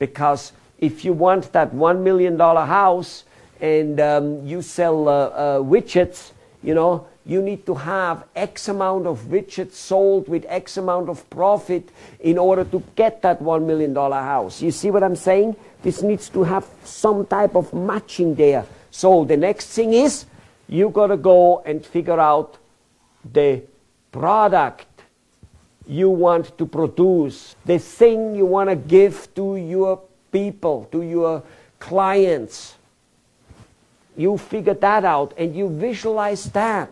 Because if you want that $1 million house and you sell widgets, you know, you need to have X amount of widgets sold with X amount of profit in order to get that $1 million house. You see what I'm saying? This needs to have some type of matching there. So the next thing is, you got to go and figure out the product you want to produce, the thing you want to give to your people, to your clients. You figure that out and you visualize that.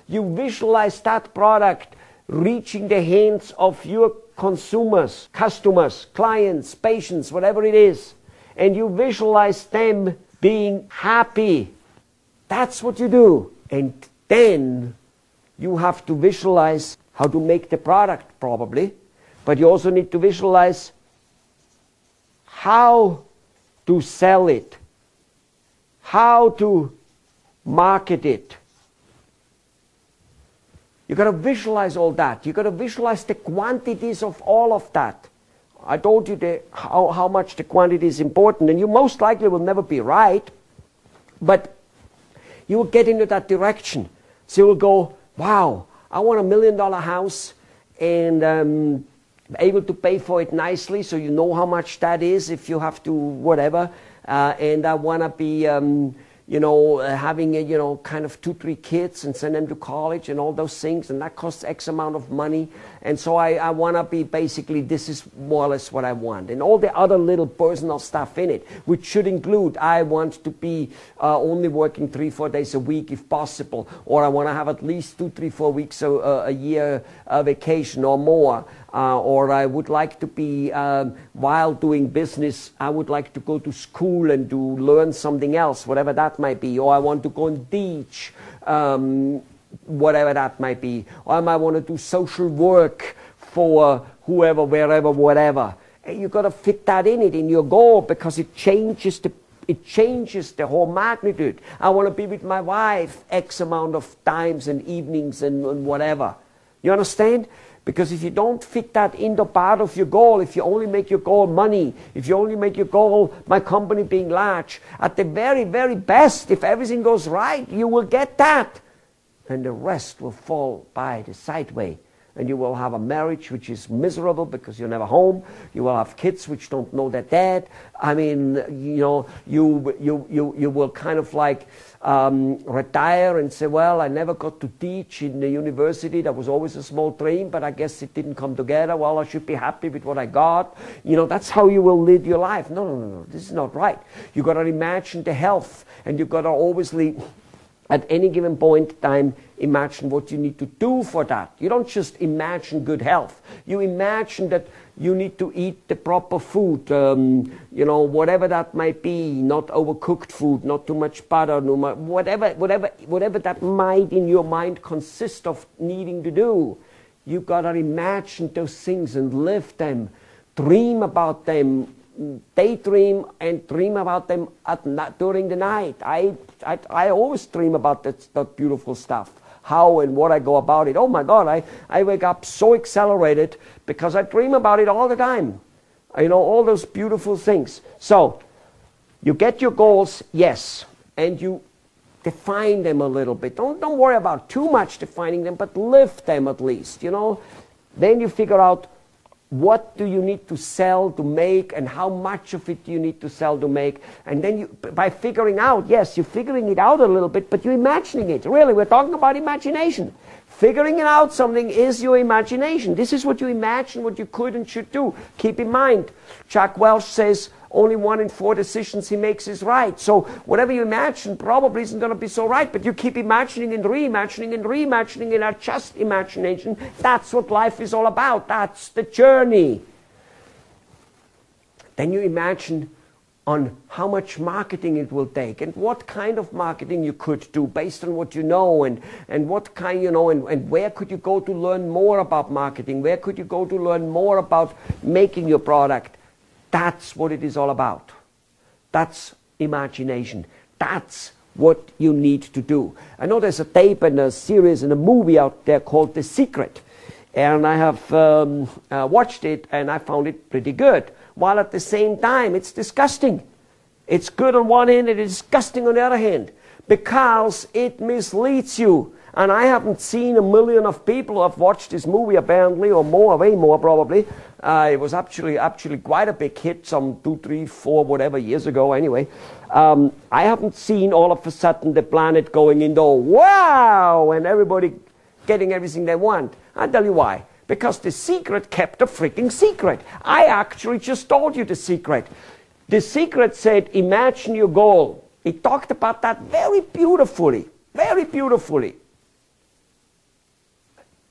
You visualize that product reaching the hands of your consumers, customers, clients, patients, whatever it is. And you visualize them being happy. That's what you do. And then you have to visualize how to make the product, probably. But you also need to visualize how to sell it, how to market it. You got to visualize all that. You got to visualize the quantities of all of that. I told you how much the quantity is important, and you most likely will never be right, but you will get into that direction. So you will go, wow, I want $1 million house, and able to pay for it nicely, so you know how much that is if you have to whatever. And I want to be, having kind of 2-3 kids and send them to college and all those things, and that costs X amount of money. And so I want to be basically, this is more or less what I want, and all the other little personal stuff in it, which should include, I want to be only working 3-4 days a week if possible, or I want to have at least 2-3-4 weeks a year vacation or more. Or I would like to be, while doing business, I would like to go to school and to learn something else, whatever that might be. Or I want to go and teach, whatever that might be. Or I might want to do social work for whoever, wherever, whatever. And you've got to fit that in your goal, because it changes the whole magnitude. I want to be with my wife X amount of times and evenings and whatever. You understand? Because if you don't fit that into part of your goal, if you only make your goal money, if you only make your goal my company being large, at the very, very best, if everything goes right, you will get that. And the rest will fall by the sideway. And you will have a marriage which is miserable because you're never home. You will have kids which don't know their dad. I mean, you will kind of like retire and say, well, I never got to teach in the university. That was always a small dream, but I guess it didn't come together. Well, I should be happy with what I got. That's how you will live your life. No. This is not right. You got to imagine the health, and you got to always at any given point in time, imagine what you need to do for that. You don't just imagine good health. You imagine that you need to eat the proper food, whatever that might be, not overcooked food, not too much butter, whatever that might in your mind consist of needing to do. You've got to imagine those things and live them, dream about them, daydream and dream about them during the night. I always dream about that beautiful stuff, how and what I go about it. Oh my God, I wake up so accelerated because I dream about it all the time. All those beautiful things. So you get your goals, yes, and you define them a little bit. Don't worry about too much defining them, but live them at least. Then you figure out, what do you need to sell to make, and how much of it do you need to sell to make? And then by figuring out, yes, you're figuring it out a little bit, but you're imagining it. Really, we're talking about imagination. Figuring it out something is your imagination. This is what you imagine, what you could and should do. Keep in mind, Jack Welch says, only 1 in 4 decisions he makes is right. So whatever you imagine probably isn't going to be so right, but you keep imagining and reimagining and reimagining, and not just imagination. That's what life is all about. That's the journey. Then you imagine on how much marketing it will take, and what kind of marketing you could do based on what you know, and what kind, and where could you go to learn more about marketing? Where could you go to learn more about making your product? That's what it is all about. That's imagination. That's what you need to do. I know there's a tape and a series and a movie out there called The Secret. And I have watched it, and I found it pretty good. while at the same time it's disgusting. It's good on one hand and it's disgusting on the other hand, because it misleads you. And I haven't seen a million of people who have watched this movie apparently, or more, way more probably. It was actually quite a big hit some 2, 3, 4, whatever years ago anyway. I haven't seen all of a sudden the planet going into wow and everybody getting everything they want. I'll tell you why. Because The Secret kept a freaking secret. I actually just told you the secret. The Secret said, imagine your goal. It talked about that very beautifully. Very beautifully.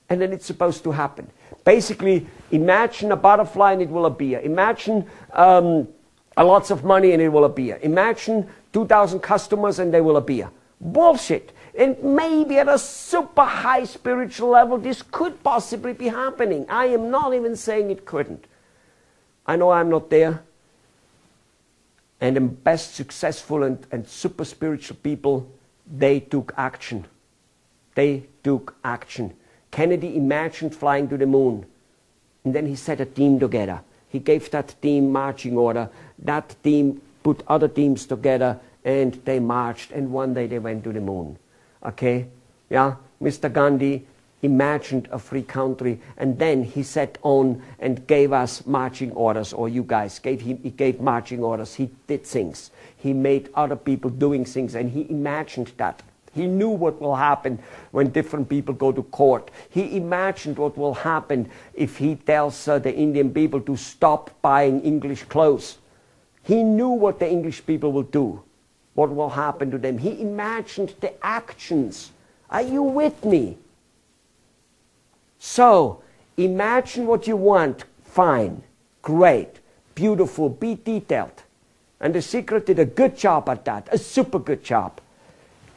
And then it's supposed to happen. Basically, imagine a butterfly and it will appear. Imagine lots of money and it will appear. Imagine 2,000 customers and they will appear. Bullshit. And maybe at a super high spiritual level, this could possibly be happening. I am not even saying it couldn't. I know I'm not there. And the best successful and super spiritual people, they took action. They took action. Kennedy imagined flying to the moon. And then he set a team together. He gave that team marching order. That team put other teams together and they marched. And one day they went to the moon. Okay? Yeah? Mr. Gandhi imagined a free country. And then he set on and gave us marching orders. Or you guys, he gave marching orders. He did things. He made other people doing things. And he imagined that. He knew what will happen when different people go to court. He imagined what will happen if he tells the Indian people to stop buying English clothes. He knew what the English people will do, what will happen to them. He imagined the actions. Are you with me? So, imagine what you want. Fine, great, beautiful, be detailed. And The Secret did a good job at that, a super good job.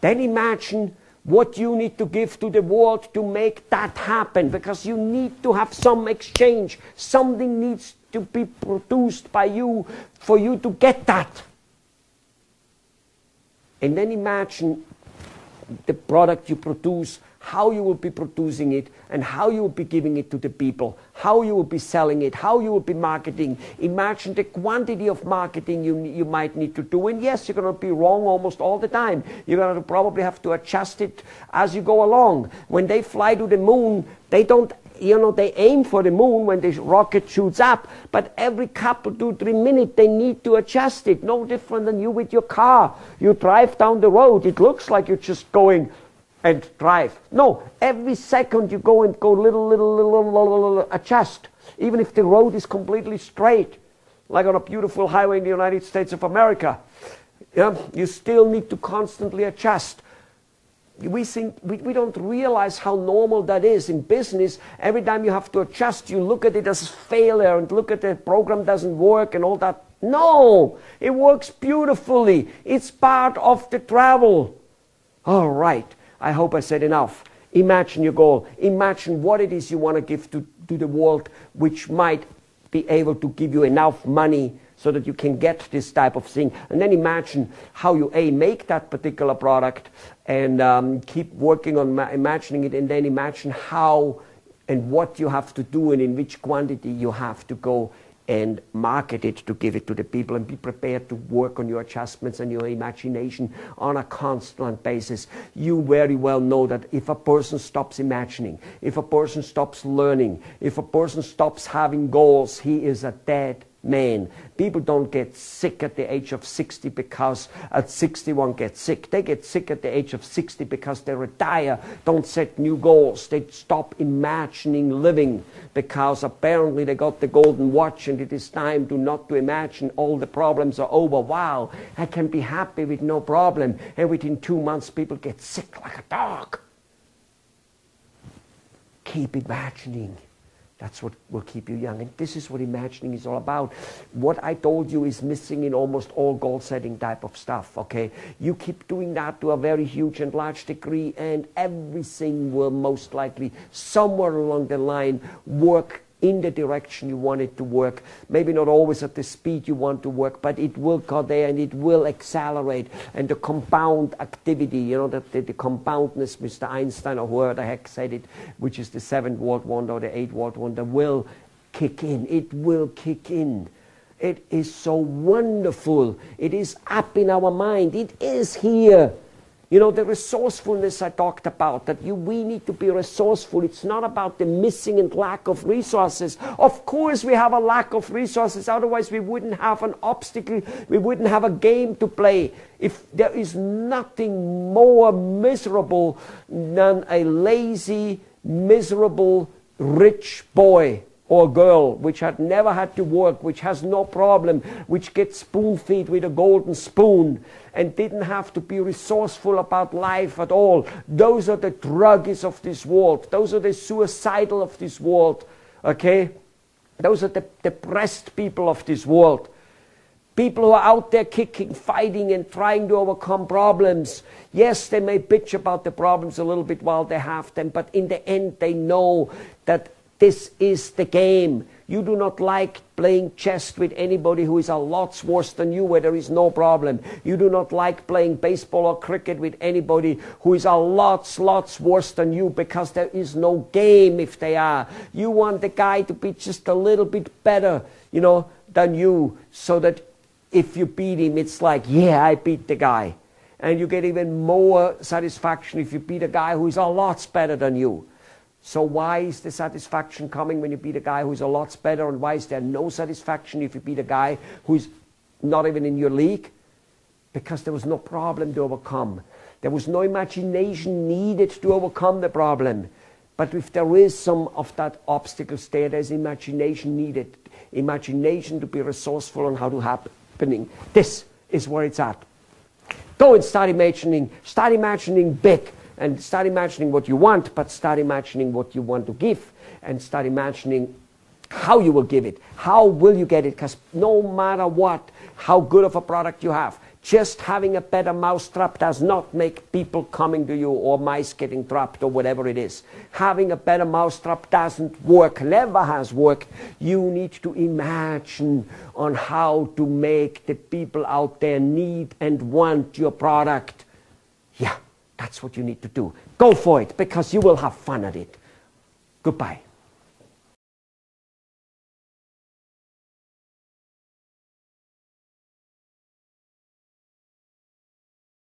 Then imagine what you need to give to the world to make that happen, because you need to have some exchange. Something needs to be produced by you for you to get that. And then imagine the product you produce, how you will be producing it, and how you will be giving it to the people, how you will be selling it, how you will be marketing. Imagine the quantity of marketing you might need to do. And yes, you're going to be wrong almost all the time. You're going to probably have to adjust it as you go along. When they fly to the moon, they don't, they aim for the moon when the rocket shoots up, but every couple, 2, 3 minutes, they need to adjust it. No different than you with your car. You drive down the road, it looks like you're just going and drive. No, every second you go little, adjust. Even if the road is completely straight, like on a beautiful highway in the United States of America, you still need to constantly adjust. We don't realize how normal that is in business. Every time you have to adjust, you look at it as failure and look at the program doesn't work and all that. No, it works beautifully. It's part of the travel. All right. I hope I said enough. Imagine your goal. Imagine what it is you want to give to the world, which might be able to give you enough money so that you can get this type of thing. And then imagine how you make that particular product and keep working on imagining it, and then imagine how and what you have to do and in which quantity you have to go and market it to give it to the people, and be prepared to work on your adjustments and your imagination on a constant basis. You very well know that if a person stops imagining, if a person stops learning, if a person stops having goals, he is a dead man. People don't get sick at the age of 60 because at 61 get sick. They get sick at the age of 60 because they retire, don't set new goals. They stop imagining living because apparently they got the golden watch and it is time not to imagine. All the problems are over. Wow, I can be happy with no problem. And within 2 months people get sick like a dog. Keep imagining. That's what will keep you young. And this is what imagining is all about. What I told you is missing in almost all goal-setting type of stuff, okay? You keep doing that to a very huge and large degree, and everything will most likely, somewhere along the line, work in the direction you want it to work. Maybe not always at the speed you want to work, but it will go there and it will accelerate. And the compound activity, the compoundness, Mr. Einstein or whoever the heck said it, which is the 7th world wonder or the 8th world wonder, will kick in. It will kick in. It is so wonderful. It is up in our mind. It is here. You know, the resourcefulness I talked about, that we need to be resourceful. It's not about the missing and lack of resources. Of course we have a lack of resources, otherwise we wouldn't have an obstacle, we wouldn't have a game to play. If there is nothing more miserable than a lazy, miserable, rich boy or girl which had never had to work, which has no problem, which gets spoon-fed with a golden spoon and didn't have to be resourceful about life at all. Those are the druggies of this world. Those are the suicidal of this world. Okay? Those are the depressed people of this world. People who are out there kicking, fighting and trying to overcome problems. Yes, they may bitch about the problems a little bit while they have them, but in the end they know that this is the game. You do not like playing chess with anybody who is a lot worse than you, where there is no problem. You do not like playing baseball or cricket with anybody who is a lots worse than you, because there is no game if they are. You want the guy to be just a little bit better, you know, than you, so that if you beat him, it's like, yeah, I beat the guy. And you get even more satisfaction if you beat a guy who is a lot better than you. So why is the satisfaction coming when you beat a guy who's a lot better, and why is there no satisfaction if you beat a guy who's not even in your league? Because there was no problem to overcome. There was no imagination needed to overcome the problem. But if there is some of that obstacles there, there's imagination needed. Imagination to be resourceful on how to happening. This is where it's at. Go and start imagining big. And start imagining what you want, but start imagining what you want to give, and start imagining how you will give it. How will you get it? Because no matter what, how good of a product you have, just having a better mousetrap does not make people coming to you, or mice getting trapped, or whatever it is. Having a better mousetrap doesn't work, never has worked. You need to imagine on how to make the people out there need and want your product. Yeah. That's what you need to do. Go for it, because you will have fun at it. Goodbye.